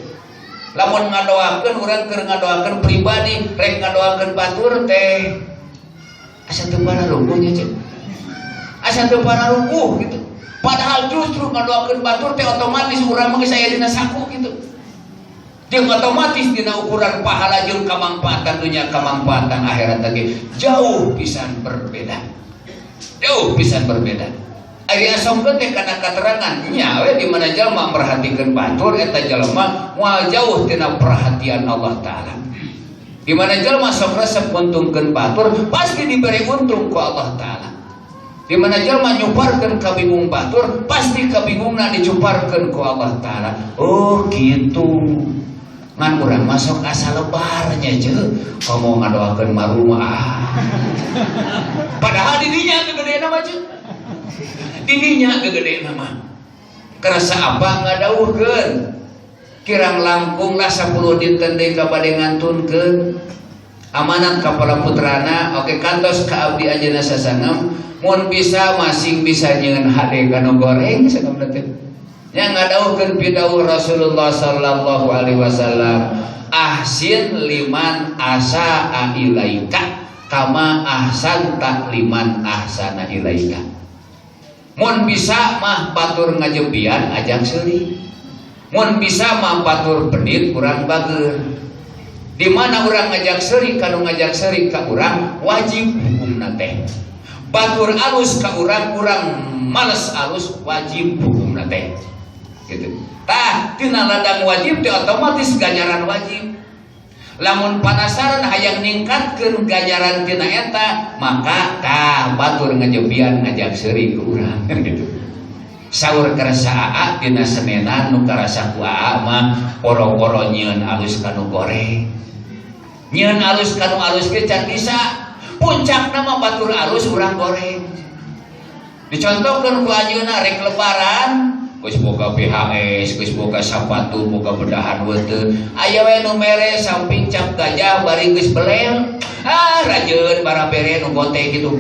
Lamun ngadoakeun urang keur ngadoakeun pribadi, rek ngadoakeun batur teh asa teu pararukuh nya cek. Asa teu pararukuh gitu. Padahal justru ngadoakeun batur teh otomatis urang mah geus aya dina saku gitu. Jeung otomatis dina ukuran pahala jeung kamampaatan dunia kamampaatan akhirat teh jauh pisan berbeda. Jauh pisan berbeda. Ari asongkeun teh kana katerangan nya we di mana jalma merhatikeun batur eta jalma moal jauh tina perhatian Allah taala. Di mana jalma sok resep untungkeun batur pasti diberi untung ku Allah taala. Di mana jalma nyuparkeun ka bingung batur pasti kabingungna dicuparkeun ku Allah taala. Oh gitu. Ngan urang masuk asa lebarnya je komo ngadoakeun marumah. Padahal dirinya kegedean mah je. Dirinya kegede nama kerasa apa ngadawuhkeun kirang langkung lah 10 dinten deui kabade ngantunkeun amanat ka para putrana oke kantos ka abdi ajeuna sasangam mun bisa masing bisa nyeun hade kanu goreng sakamna teh nya ngadawuhkeun pidawuh Rasulullah sallallahu alaihi wasallam ahsin liman asaa ilaika kama ahsanta liman ahsana ilaika. Mun bisa mah batur ngajebian ajak seuri. Mun bisa mah batur pedit urang bageur. Di mana urang ngajak seuri kanu ngajak seuri ka urang wajib hukumna teh. Batur alus ka urang males alus wajib hukumna teh. Gitu. Tah tina ladang wajib teh otomatis ganjaran wajib. Lamun panasaran hayang ningkatkeun ganjaran tina eta maka tah batur ngajebian ngajak seuri ku urang gitu. Saur karasa aa dina senenan nu karasa ku aa mah poro-poro nyieun alus kanu goreng. Nyieun alus kanu alus ge can bisa puncakna mah batur alus urang goreng. Dicontohkeun ku ajeuna rek lebaran geus boga PHS, geus boga sapatu, boga bedahan weuteuh. Aya we nu mere samping cap gajah bari geus belel. Rajeun bara bere nu bote gitu.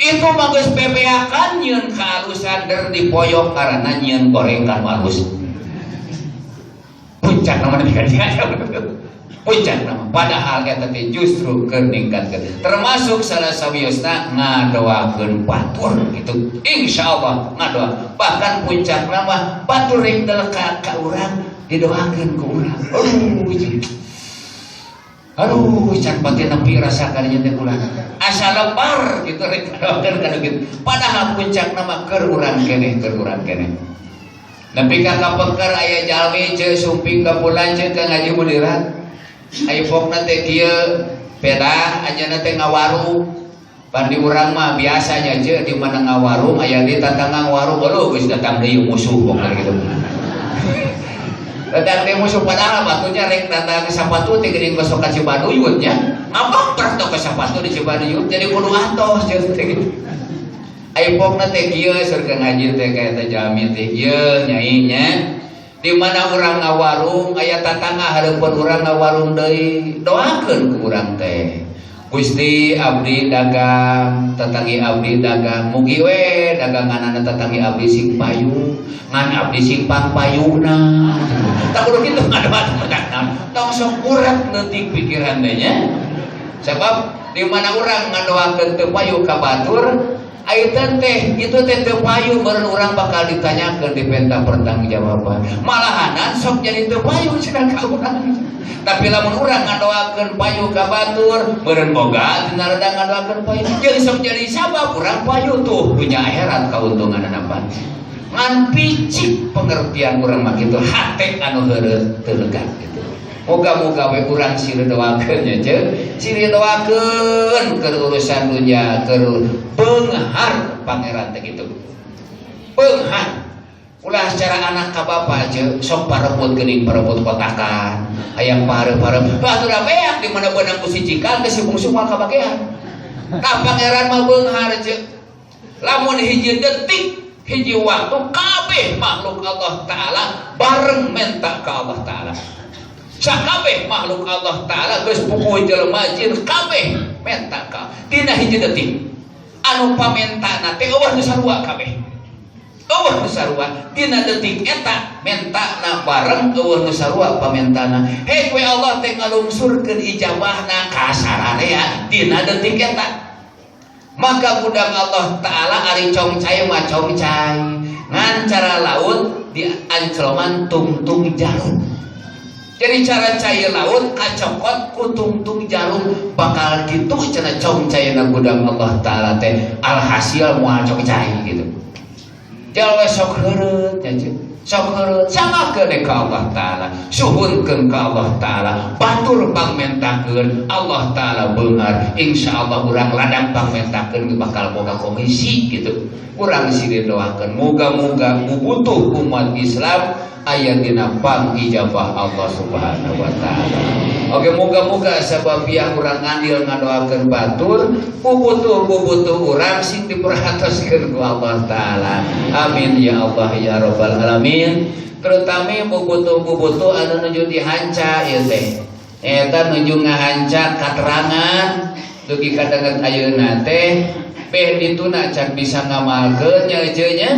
Itu mah geus bebeakan nyieun ka alusan der dipoyok karena nyieun goreng kanu alus. Puncak nama dikadian. Puncak nama padahal eta teh justru keur ningkatkeun. Termasuk salah sawiosna ngadoakeun batur gitu. Insyaallah ngadoa. Bahkan puncak nama batur rek deleka ka urang didoakeun ku urang. Aduh, can pati nepi rasakan nya teh urang. Asa lebar gitu rek ngadoakeun kana kitu. Padahal puncak nama keur urang keneh, keur urang keneh. Nepi ka kapekar aya jalmi ceuk sumping ka bulan ceuk ka ngaji mudirat. Ayo pokna teh kieu peda ajeuna teh ngawarung. Pandi urang mah biasanya je di mana ngawarung aya di tatanggang warung eueuh geus datang deui musuh pokna kitu. Datang deui musuh padahal batunya rek datang ke sapatu teh geuning gosok ka Cibaduyut nya. Ngapa perto ke sapatu di Cibaduyut jadi kudu atos je teh kitu. Ayo pokna teh kieu sur ka ngaji teh ka eta jalmi teh ieu nyai nya. Di mana urang ngawarung aya tatangga hareupeun urang ngawarung deui doakeun ku urang teh Gusti abdi dagang tatanggi abdi dagang mugi we daganganana tatanggi abdi sing payu ngan abdi sing payuna tak kudu kitu ngadoakeun tong sok urat leutik pikiran teh nya sebab di mana urang ngadoakeun teu payu ka batur Aitan teh itu teh teu payu meureun urang bakal ditanyakeun di penta pertanggungjawaban. Malahanan sok jadi teu payu cenah ka urang. Tapi lamun urang ngadoakeun payu ka batur, meureun boga dina rada ngadoakeun payu. Jeung sok jadi sabab urang payu tuh punya akhirat kauntunganna apa. Ngan picik pengertian urang mah kitu hate anu heureut teu lega kitu. Moga-moga we urang siri doakeun nya ceuk, siri doakeun keur urusan dunya, keur beunghar pangeran teh kitu. Beunghar. Ulah secara anak ka bapa ceuk, sok parebut geuning parebut kotakan. Hayang pareup-pareup. Batur beak di mana beunang ku si cikal geus bungsu moal kabagean. Tah pangeran mah beunghar ceuk. Lamun hiji detik, hiji waktu kabeh makhluk Allah taala bareng menta ka Allah taala. Sakabeh makhluk Allah taala geus puguh jelema jin kabeh menta ka dina hiji detik anu pamentana teh eueuh nu sarua kabeh eueuh nu sarua dina detik eta mentana bareng eueuh nu sarua pamentana. He we Allah teh ngalungsurkeun ijabahna ka sararea dina detik eta. Maka budak Allah Ta'ala ari congcai mah congcai ngan cara laut di ancloman tungtung jarum. Jadi cara cai laut kacokot ku tungtung jarum bakal gitu cenah congcaina budak Allah Ta'ala teh alhasil moal congcai gitu. Jalwa sok heureut nya sok heureut samakeun ka Allah Ta'ala, suhunkeun ka Allah Ta'ala, batur pangmentakeun Allah Ta'ala beungar. Insyaallah urang ladang pangmentakeun bakal boga komisi gitu. Urang siri doakeun muga-muga butuh umat Islam aya dina pangijabah Allah Subhanahu wa Ta'ala. Oke, muga-muga sababiah urang andil ngadoakeun batur bubutuh urang sing diperhatoskeun ku Allah Ta'ala. Amin ya Allah ya rabbal alamin. Terutama bubutuh anu nuju dihanca ieu teh. Eta nuju ngahanca katerangan dugi kadangan ayeuna teh beh dituna can bisa ngamalkeun nya nya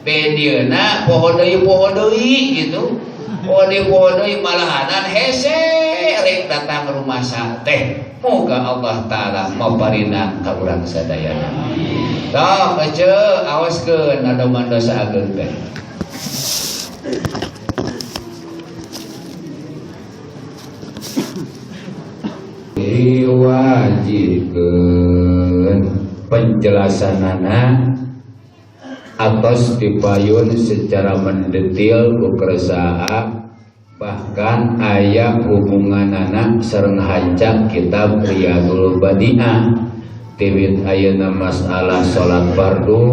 bedieuna poho deui gitu. Poho deui malahanan hese rek datang rumah teh. Moga Allah Ta'ala maparina ka urang sadayana. Tah ece awaskeun anu mandosaakeun teh. Diwajibkeun penjelasanana atos dipayun secara mendetil ku kersaa bahkan aya hubunganana sareng hancak kitab Riyadul Badi'ah tiwit ayeuna masalah salat fardu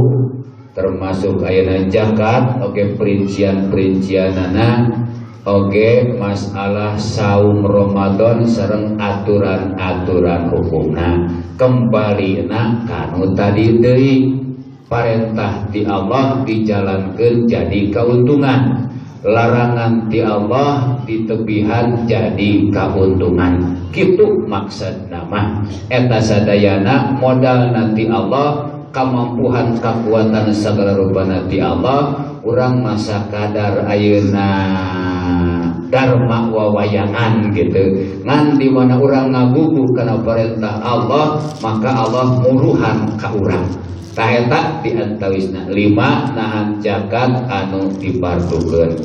termasuk ayeuna zakat oge perincian-perincianana oge masalah saum Ramadan sareng aturan-aturan hukumna kembalina kanu tadi deui parentah ti Allah dijalankeun jadi kauntungan, larangan ti Allah ditebihan jadi kauntungan. Kitu maksudna mah eta sadayana modal nanti Allah kamampuhan kakuatan sagala rubana ti Allah urang masa kadar ayeuna dharma wawayangan gitu ngan di mana urang ngaguguh kana perintah Allah maka Allah muruhan ka urang. Tah eta di antawisna 5 nahan zakat anu dipardukeun.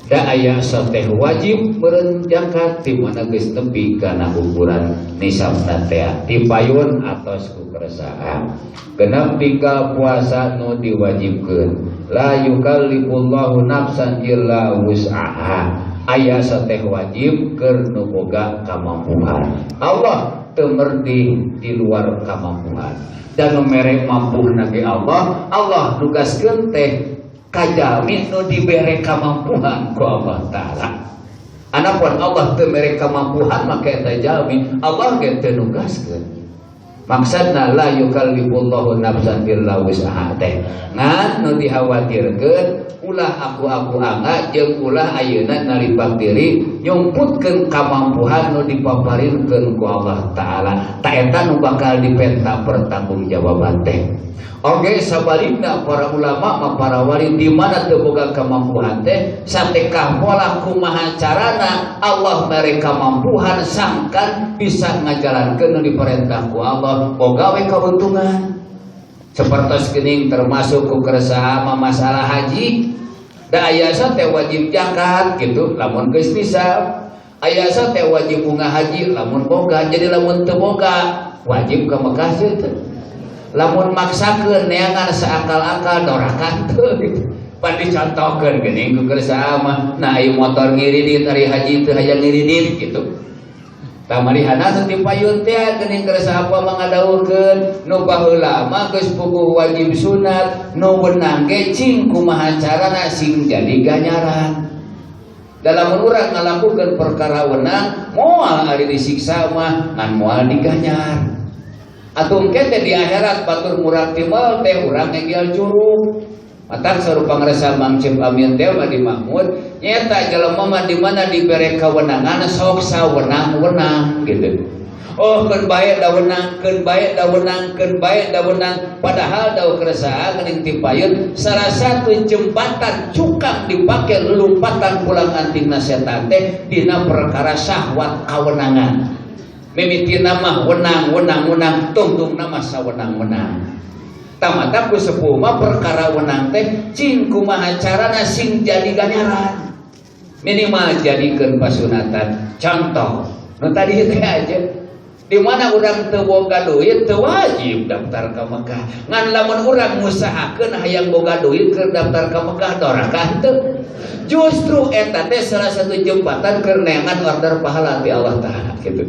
Da aya sateh wajib meureun zakat di mana geus nepi kana ukuran nisabna teh dipayun atos ku kersaan. Genep 3 puasa nu diwajibkeun. La yukallifullahu nafsan illa wus'aha. Aya sateh wajib keur nu boga kamampuan. Allah teu merdi di luar kamampuan. Dan merek mampu nage Allah tugaskeun teh kajami nu dibere kamampuan ku Allah Ta'ala. Anapun Allah teu mere kamampuan maka eta jalmi Allah ge teu nugaskeun. Maksudna la yukallifullahu nafsan illa wus'aha teh ngan nu dikhawatirkeun ulah aku angga jeung ulah ayeuna nalipat diri nyumputkeun kamampuan nu dipaparinkeun ku Allah Ta'ala. Ta eta nu bakal dipenta pertanggungjawaban teh. Oge sabalikna para ulama para wali di mana teu boga kamampuan teh satekah pola kumaha carana Allah mere kamampuan sangkan bisa ngajalankeun nu diperintah ku Allah boga we kauntungan. Sapertos geuning termasuk ku keresahan masalah haji. Da aya teh wajib zakat gitu lamun geus nisab. Aya teh wajib bunga haji lamun boga. Jadi lamun teu boga wajib ka Mekah teh. Lamun maksakeun neangan saakal-akal dorakan teu gitu. Pan dicontohkeun geuning ku keresahan mah nah ieu motor ngiridit ari haji teu hayang ngiridit gitu. Tamarihana teu dipayun teh geuning keresahan apa mangadawukeun nu baheula mah geus puguh wajib sunat nu beunang ge cing kumaha carana sing jadi ganjaran. Dalam urang ngalakukeun perkara weunang moal ari disiksa mah ngan moal diganjar. Atung kete di akhirat batur murah timal teh urang ngegel curug. Matan sarupa ngresa Mang Cip Amin teh di Mahmud nyata jelema mah di mana dibere kawenangan sok sawenang-wenang gitu. Oh keun bae da wenang, keun bae da wenang, keun bae da wenang, padahal daun keresaan geuning ti payun salah satu jembatan cukang dipake lelumpatan pulang antingna setan teh dina perkara syahwat kawenangan. Mimitina mah wenang tungtung nama sawenang-wenang. Tamata ku sepuh mah perkara wenang teh cing kumaha carana sing jadi ganjaran. Minimal jadikeun pasunatan. Contoh, nu tadi teh aja. Di mana urang teu boga duit teu wajib daftar ka Mekah. Ngan lamun urang ngusahakeun hayang boga duit keur daftar ka Mekah dorakah teu. Justru eta teh salah satu jembatan keur neangan order pahala ti Allah Taala kitu.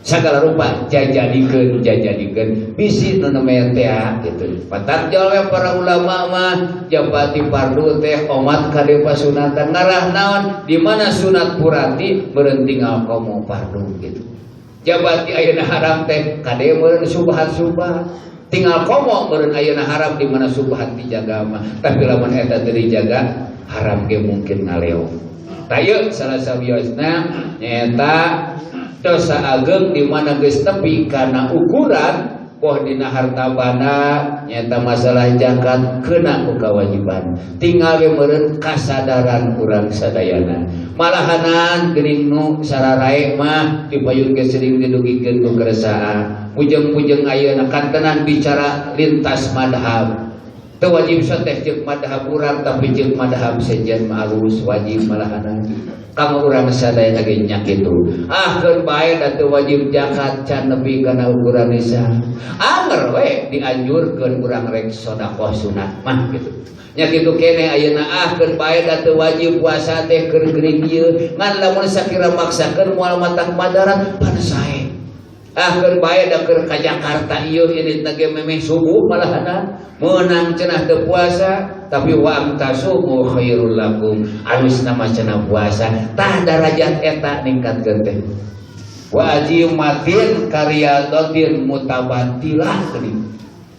Segala rupa jajadikeun bisi nu namanya teh gitu. Patarjol we para ulama mah jabati fardu teh omat kade pasunatan ngarah naon di mana sunat purati meureun tinggal komo fardu gitu. Jabati ayeuna haram teh kade meureun subhat tinggal komo meureun ayeuna haram di mana subhat dijaga mah. Tapi lamun eta teu dijaga haram ge mungkin ngaleo. Tayeuk salah sabiosna nyaeta dosa ageng di mana geus nepi kana ukuran poh dina harta banda nyata masalah zakat kena ku kewajiban tinggal we meureun kasadaran urang sadayana malahanan geuning nu sararae mah dipayun ge sering didugikeun ku keresaan pujeng-pujeng ayeuna kantenan bicara lintas madhab teu wajib sateh jeung madhab urang tapi jeung madhab sejen mah alus wajib malahanan kamu urang sadayana ge nya kitu keun bae da teu wajib zakat can nepi kana ukuran lisan anger we dianjurkeun urang rek sedekah sunat mah kitu nya kitu kene ayeuna keun bae da teu wajib puasa teh keur geuning ieu ngan lamun sakira maksakeun moal matang madaran pan sae keun bae da keur ka Jakarta ieu initna ge memeh subuh malahan meunang cenah teu puasa tapi wa tasumu khairul lakum alus nama cenah puasa tah darajat eta ningkatkeun teh wa ajimatin kariyadatin mutabatilah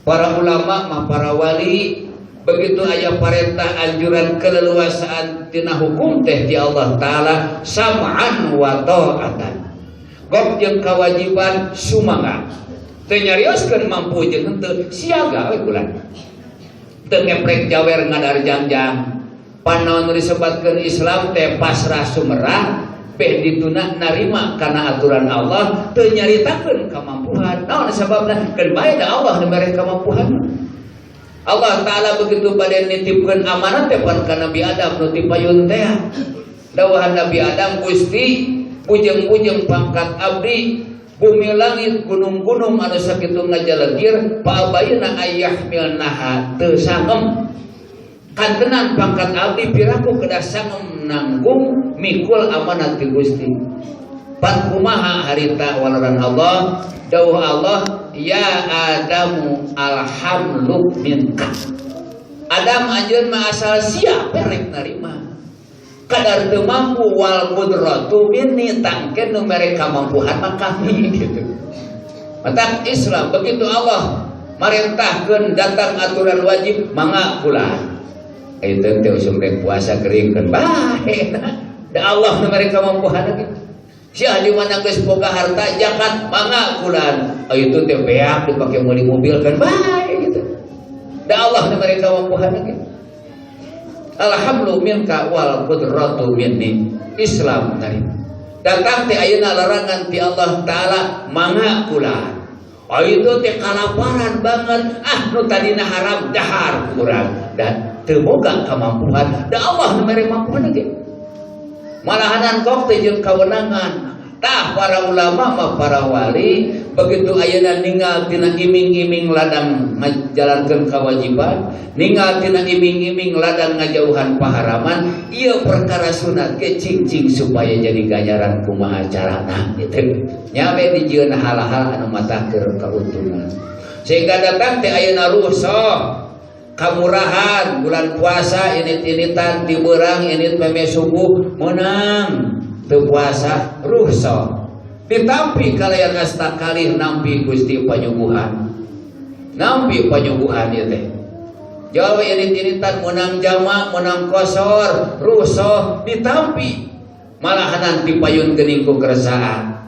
para ulama mah para wali begitu aya parentah anjuran keleluasaan tina hukum teh di Allah Taala sam'an wa ta'atan gok jeung kewajiban sumangga teu nyarioskeun mampu jeung henteu siaga we bulan teu ngeprek jawer ngadar jangjang panaon disebatkeun Islam teh pasrah sumerah beh dituna narima kana aturan Allah teu nyaritakeun kamampuhan naon sababna keun bae da Allah nu mere kamampuhan Allah Taala begitu bade nitipkeun amanat teh pan ka Nabi Adam nu ti payun teh dawuhan Nabi Adam Gusti pujeng-pujeng pangkat abdi bumi langit gunung-gunung anu sakitu ngajalengkir paabayuna ayah milnaha teu sangem kantenan pangkat abdi piraku kedah sangem nanggung mikul amanat ti Gusti pan kumaha harita walaran Allah dawuh Allah ya Adamu alhamlu minka Adam anjeun mah asal siap rek narima kadar teu mampu wal qudratu minni tangkeun nu mere kamampuhan mah kami gitu. Mata Islam begitu Allah marentahkeun datang aturan wajib mangga bulan. Itu teh usum rek puasa keringkeun bae. Da Allah nu mere kamampuhan gitu. Sia di mana geus boga harta zakat mangga bulan. Itu teh beak dipake meuli mobil kan bae gitu. Da Allah nu mere kamampuhan gitu. Alhamdulillah minka wal qudratu minni Islam tadi datang ti ayeuna larangan ti Allah Taala mangga kula itu teh kalaparan banget nu tadina haram dahar kurang dan teu boga kamampuhan da Allah nu mere mampuhan ge malahanan kok teh jeung kawenangan tah para ulama mah para wali begitu ayeuna ninggal tina iming-iming ladang ngajalankeun kewajiban ninggal tina iming-iming ladang ngajauhan paharaman ieu perkara sunat ge cing-cing supaya jadi ganjaran kumaha carana gitu nya we dijieun hal-hal anu matahkeun kauntungan sehingga datang teh ayeuna rusuh kamurahan bulan puasa init-initan di beurang init meme subuh meunang teu puasa rusuh ditampi kalayan astakalih nampi Gusti panyuguhan nampi panyuguhan ieu teh jawa init-initan meunang jamak meunang kosor rusuh ditampi malahanan dipayun geuning ku keresaan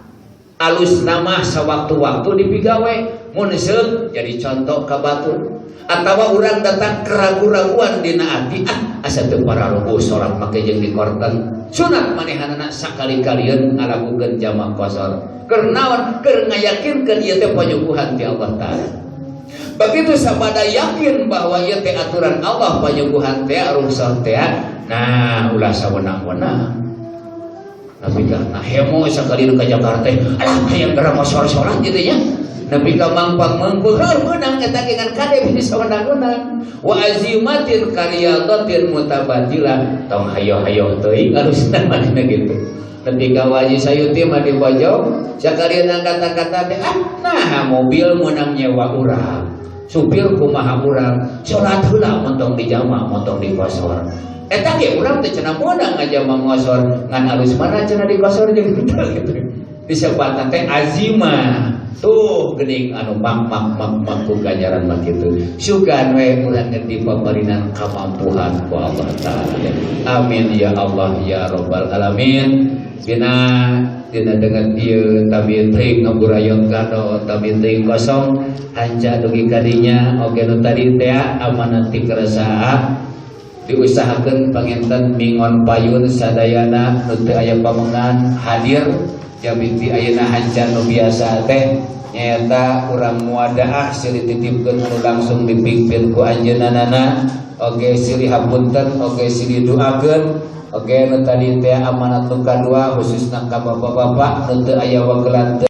alus nama sewaktu-waktu dipigawe mun seuk jadi contoh ka batur atawa urang datang keragu-raguan dina ati asa teu pararuguh salat make jeung dikorten sunat manehanana sakali-kalieun ngalakukeun jamak qasar keur naon keur ngayakinkeun ieu teh panyuguhan ti Allah taala. Begitu sabada yakin bahwa ieu teh aturan Allah panyuguhan teh rukhsah teh nah ulah sawenang-wenang. Nabi ka hemo sakali ka Jakarta alah hayang gara mosoran gitu nya. Nabi ka mangpang mangpung meunang eta dengan kade bisa sawenang-wenang. Wa azimatin qariyadatin mutabadilah tong hayo-hayo teuing harusna manehna gitu. Nabi ka waji sayuti mah di pojok sakali kata-kata teh nah mobil meunang nyewa urang. Supir kumaha urang salat heula montong di jama montong di qasar. Eta ge urang teh cenah moodang ngajama ngosor ngan alus mana cenah di qasar jeung kitu gitu. Disebutna teh azimah. Tuh geuning anu mak ku ganjaran mah kitu. Sugan we urang di pamarinan kamampuhan ku Allah taala. Amin ya Allah ya rabbal alamin. Dina dengan ieu tabi teuing ngaburayon kado tabi teuing kosong hanca dugi kadinya oge nu tadi teh amanat ti keresaha diusahakeun panginten mingon payun sadayana nu teu aya pamengan hadir jamiti ayeuna hancan nu biasa teh nyaeta urang muadaah silih titipkeun nu langsung dipimpin ku anjeunanana oge silih hapunten oge silih doakeun oge nu tadi teh amanat nu kadua khususna ka bapak-bapak nu teu aya wagelan